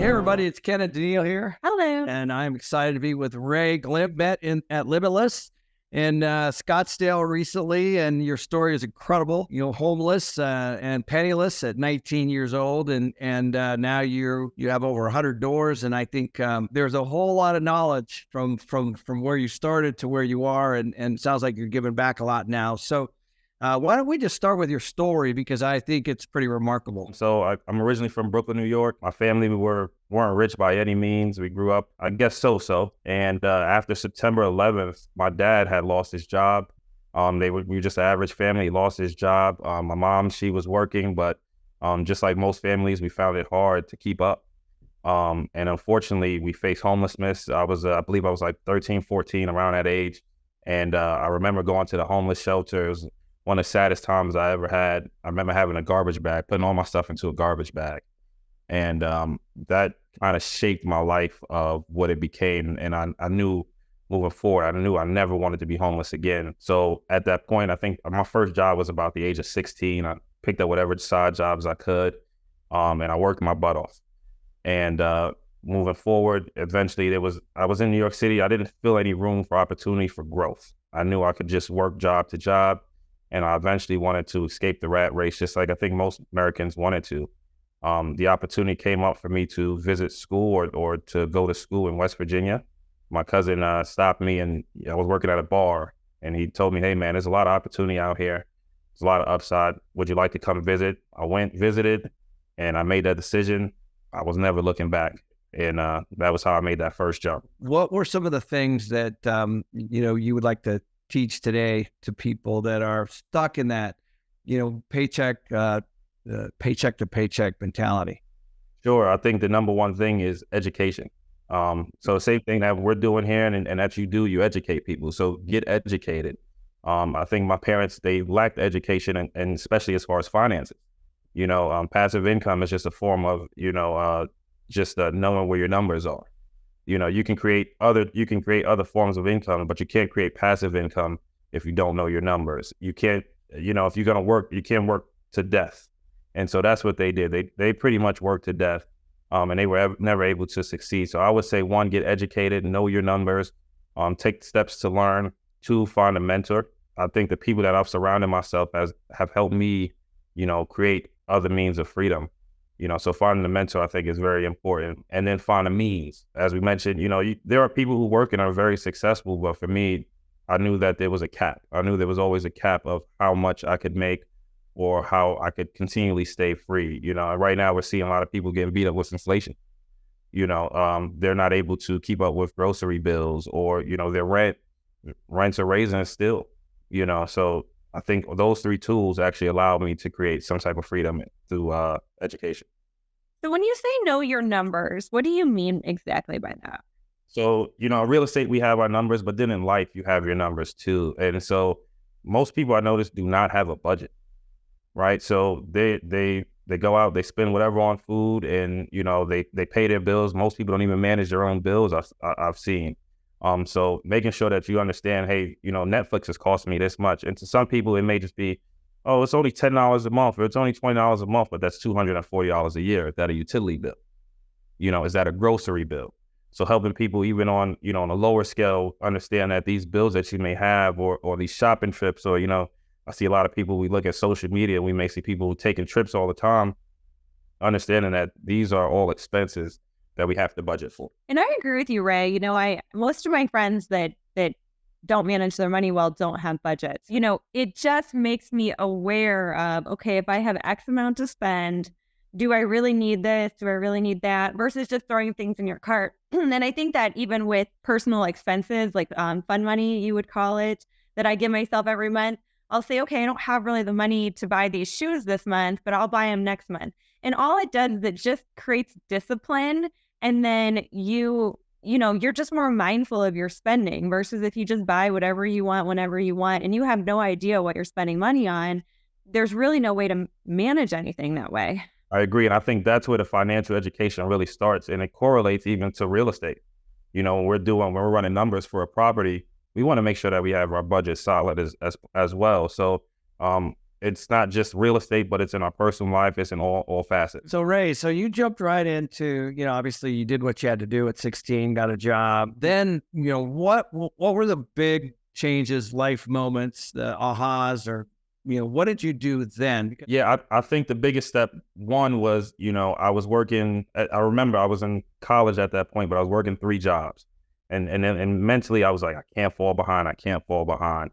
Hey everybody, it's Ken and Daniil here. Hello. And I'm excited to be with Ray Glimp at Limitless in Scottsdale recently. And your story is incredible. Homeless and penniless at 19 years old. And now you have over 100 doors. And I think there's a whole lot of knowledge from where you started to where you are. And it sounds like you're giving back a lot now. So why don't we just start with your story, because I think it's pretty remarkable. So I'm originally from Brooklyn, New York. My family, weren't rich by any means. We grew up, I guess, so. And after September 11th, my dad had lost his job. We were just an average family. He lost his job. My mom, she was working, but just like most families, we found it hard to keep up. And unfortunately, we faced homelessness. I believe I was like 13, 14, around that age. And I remember going to the homeless shelter. It was one of the saddest times I ever had. I remember having a garbage bag, putting all my stuff into a garbage bag. And that kind of shaped my life of what it became. And I knew moving forward, I knew I never wanted to be homeless again. So at that point, I think my first job was about the age of 16. I picked up whatever side jobs I could, and I worked my butt off. And moving forward, eventually I was in New York City. I didn't feel any room for opportunity for growth. I knew I could just work job to job. And I eventually wanted to escape the rat race, just like I think most Americans wanted to. The opportunity came up for me to visit school or to go to school in West Virginia. My cousin stopped me, and I was working at a bar, and he told me, "Hey man, there's a lot of opportunity out here. There's a lot of upside. Would you like to come visit?" I went, visited, and I made that decision. I was never looking back. And that was how I made that first jump. What were some of the things that, you would like to teach today to people that are stuck in that, paycheck to paycheck mentality? Sure. I think the number one thing is education. So same thing that we're doing here and that you educate people. So get educated. I think my parents, they lacked education and especially as far as finances. Passive income is just a form of, just knowing where your numbers are. You can create other forms of income, but you can't create passive income if you don't know your numbers. You can't, if you're going to work, you can't work to death. And so that's what they did. They pretty much worked to death, and they were never able to succeed. So I would say, one, get educated, know your numbers, take steps to learn. Two, find a mentor. I think the people that I've surrounded myself have helped me, create other means of freedom. So finding a mentor, I think, is very important. And then find a means. As we mentioned, there are people who work and are very successful, but for me, I knew that there was a cap. I knew there was always a cap of how much I could make or how I could continually stay free. Right now we're seeing a lot of people getting beat up with inflation. They're not able to keep up with grocery bills, or, their rents are raising still, so I think those three tools actually allow me to create some type of freedom through education. So when you say know your numbers, what do you mean exactly by that? So, in real estate, we have our numbers, but then in life, you have your numbers too. And so most people I notice do not have a budget, right? So they go out, they spend whatever on food, and, they pay their bills. Most people don't even manage their own bills, I've seen. So making sure that you understand, hey, Netflix is costing me this much. And to some people, it may just be, oh, it's only $10 a month, or it's only $20 a month, but that's $240 a year. Is that a utility bill? Is that a grocery bill? So helping people even on, on a lower scale, understand that these bills that you may have, or these shopping trips, or, I see a lot of people, we look at social media, we may see people taking trips all the time, understanding that these are all expenses that we have to budget for. And I agree with you, Ray. Most of my friends that don't manage their money well don't have budgets. It just makes me aware of, okay, if I have X amount to spend, do I really need this? Do I really need that? Versus just throwing things in your cart. And I think that even with personal expenses, like fun money, you would call it, that I give myself every month, I'll say, okay, I don't have really the money to buy these shoes this month, but I'll buy them next month. And all it does is it just creates discipline. And then you're just more mindful of your spending, versus if you just buy whatever you want, whenever you want, and you have no idea what you're spending money on, there's really no way to manage anything that way. I agree. And I think that's where the financial education really starts. And it correlates even to real estate. When we're running numbers for a property, we want to make sure that we have our budget solid as well. So it's not just real estate, but it's in our personal life. It's in all facets. So Ray, so you jumped right into, obviously you did what you had to do at 16, got a job. Then, what were the big changes, life moments, the ahas, or, what did you do then? Yeah, I think the biggest step one was, I was working, I remember I was in college at that point, but I was working 3 jobs. And mentally I was like, I can't fall behind. I can't fall behind.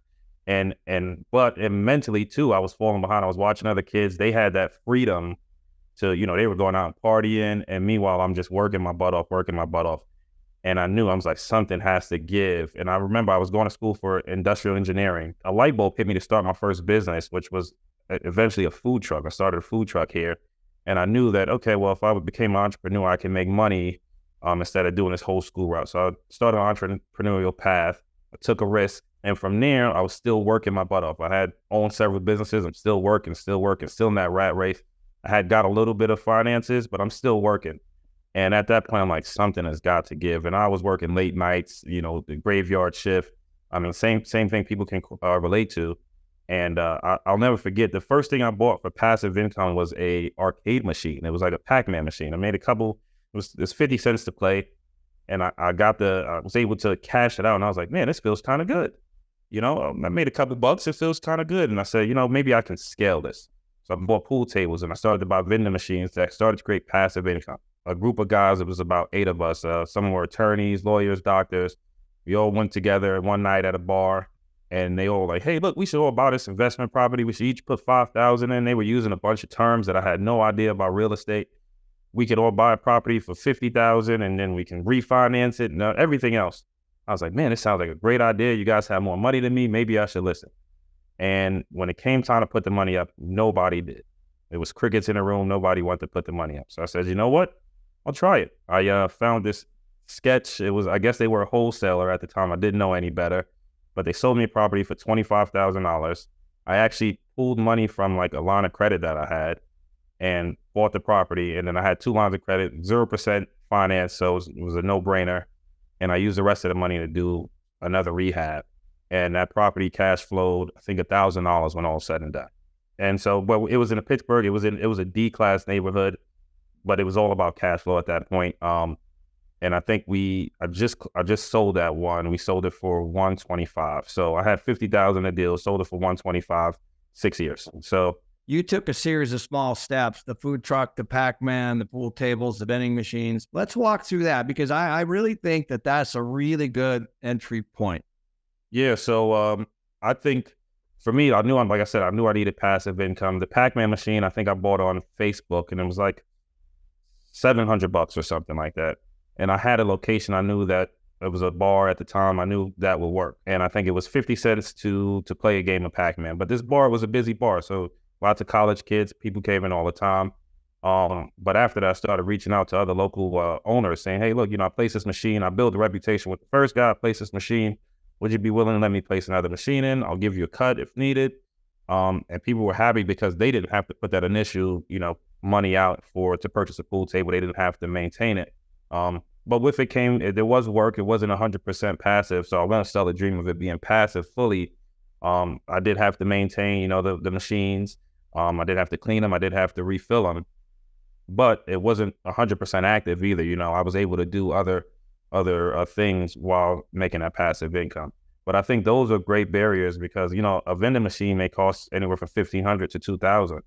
But mentally too, I was falling behind. I was watching other kids. They had that freedom to, they were going out and partying. And meanwhile, I'm just working my butt off. And I knew, I was like, something has to give. And I remember I was going to school for industrial engineering. A light bulb hit me to start my first business, which was eventually a food truck. I started a food truck here. And I knew that, okay, well, if I became an entrepreneur, I can make money instead of doing this whole school route. So I started an entrepreneurial path. I took a risk. And from there, I was still working my butt off. I had owned several businesses. I'm still working, still in that rat race. I had got a little bit of finances, but I'm still working. And at that point, I'm like, something has got to give. And I was working late nights, the graveyard shift. I mean, same thing people can relate to. And I'll never forget, the first thing I bought for passive income was a arcade machine. It was like a Pac-Man machine. I made a couple, it was 50 cents to play. And I was able to cash it out. And I was like, man, this feels kind of good. I made a couple bucks. It feels kind of good. And I said, maybe I can scale this. So I bought pool tables and I started to buy vending machines that started to create passive income. A group of guys, it was about 8 of us. Some were attorneys, lawyers, doctors. We all went together one night at a bar and they all like, hey, look, we should all buy this investment property. We should each put $5,000 in. They were using a bunch of terms that I had no idea about real estate. We could all buy a property for $50,000 and then we can refinance it and everything else. I was like, man, this sounds like a great idea. You guys have more money than me. Maybe I should listen. And when it came time to put the money up, nobody did. It was crickets in the room. Nobody wanted to put the money up. So I said, you know what? I'll try it. I found this sketch. I guess they were a wholesaler at the time. I didn't know any better, but they sold me a property for $25,000. I actually pulled money from like a line of credit that I had and bought the property. And then I had 2 lines of credit, 0% finance. So it was a no-brainer. And I used the rest of the money to do another rehab. And that property cash flowed, I think, $1,000 when all was said and done. And so, but it was in Pittsburgh. It was a D-class neighborhood, but it was all about cash flow at that point. And I think I just sold that one. We sold it for $125. So I had $50,000 a deal, sold it for $125, 6 years. So you took a series of small steps, the food truck, the Pac-Man, the pool tables, the vending machines. Let's walk through that because I really think that that's a really good entry point. Yeah. So I think for me, I knew I needed passive income. The Pac-Man machine, I think I bought on Facebook and it was like $700 or something like that. And I had a location. I knew that it was a bar at the time. I knew that would work. And I think it was 50 cents to play a game of Pac-Man. But this bar was a busy bar. So lots of college kids, people came in all the time. But after that, I started reaching out to other local owners saying, hey, look, I placed this machine. I built a reputation with the first guy. I placed this machine. Would you be willing to let me place another machine in? I'll give you a cut if needed. And people were happy because they didn't have to put that initial, money out to purchase a pool table. They didn't have to maintain it. But with it came, there was work. It wasn't 100% passive. So I want to sell the dream of it being passive fully. I did have to maintain, the machines. I did have to clean them. I did have to refill them, but it wasn't 100% active either. I was able to do other things while making that passive income. But I think those are great barriers because, a vending machine may cost anywhere from $1,500 to $2,000,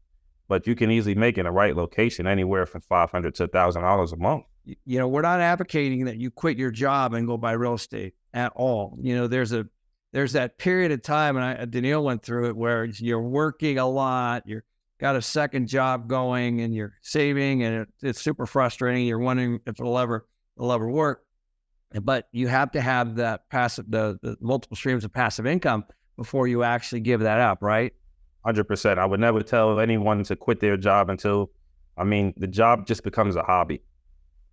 but you can easily make in the right location anywhere from $500 to $1,000 a month. We're not advocating that you quit your job and go buy real estate at all. There's that period of time, and Danielle went through it, where you're working a lot, you've got a second job going, and you're saving, and it's super frustrating. You're wondering if it'll ever work. But you have to have that passive, the multiple streams of passive income before you actually give that up, right? 100%. I would never tell anyone to quit their job until, the job just becomes a hobby,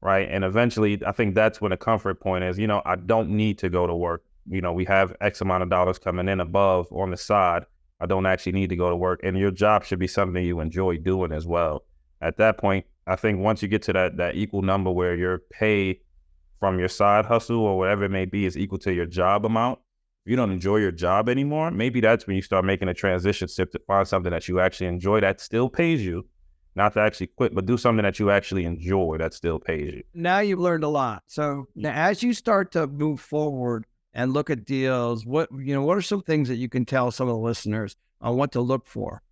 right? And eventually, I think that's when the comfort point is, I don't need to go to work. We have X amount of dollars coming in above on the side. I don't actually need to go to work. And your job should be something you enjoy doing as well. At that point, I think once you get to that equal number where your pay from your side hustle or whatever it may be is equal to your job amount, if you don't enjoy your job anymore, maybe that's when you start making a transition step to find something that you actually enjoy that still pays you. Not to actually quit, but do something that you actually enjoy that still pays you. Now you've learned a lot. So now as you start to move forward and look at deals, what are some things that you can tell some of the listeners on what to look for?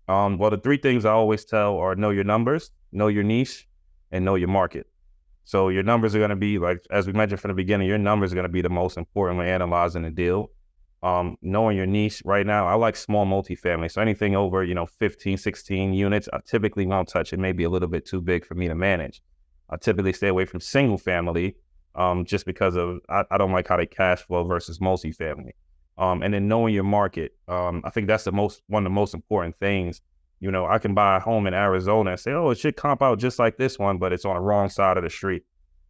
Well, the three things I always tell are know your numbers, know your niche, and know your market. So your numbers are going to be, like, as we mentioned from the beginning, your numbers are going to be the most important when analyzing a deal. Knowing your niche right now, I like small multifamily. So anything over, 15, 16 units, I typically won't touch. It may be a little bit too big for me to manage. I typically stay away from single family, just because of, I don't like how they cash flow versus multifamily. And then knowing your market. I think that's one of the most important things. I can buy a home in Arizona and say, oh, it should comp out just like this one, but it's on the wrong side of the street.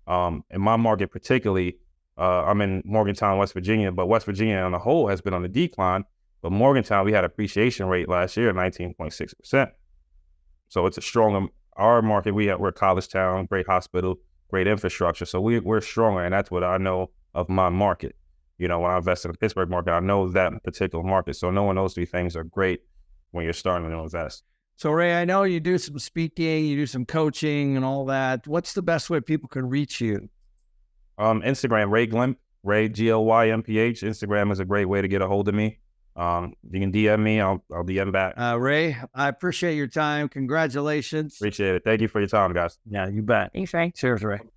In my market particularly, I'm in Morgantown, West Virginia, but West Virginia on the whole has been on the decline. But Morgantown, we had appreciation rate last year, 19.6%. So it's a strong, our market, we're a college town, great hospital, great infrastructure. So we're stronger, and that's what I know of my market. When I invest in the Pittsburgh market, I know that particular market. So knowing those three things are great when you're starting to invest. So Ray, I know you do some speaking, you do some coaching and all that. What's the best way people can reach you? Instagram, Ray Glymph, Ray Glymph. Instagram is a great way to get a hold of me. You can DM me, I'll DM back. Ray, I appreciate your time. Congratulations. Appreciate it. Thank you for your time, guys. Yeah, you bet. Thanks, Ray. Cheers, Ray.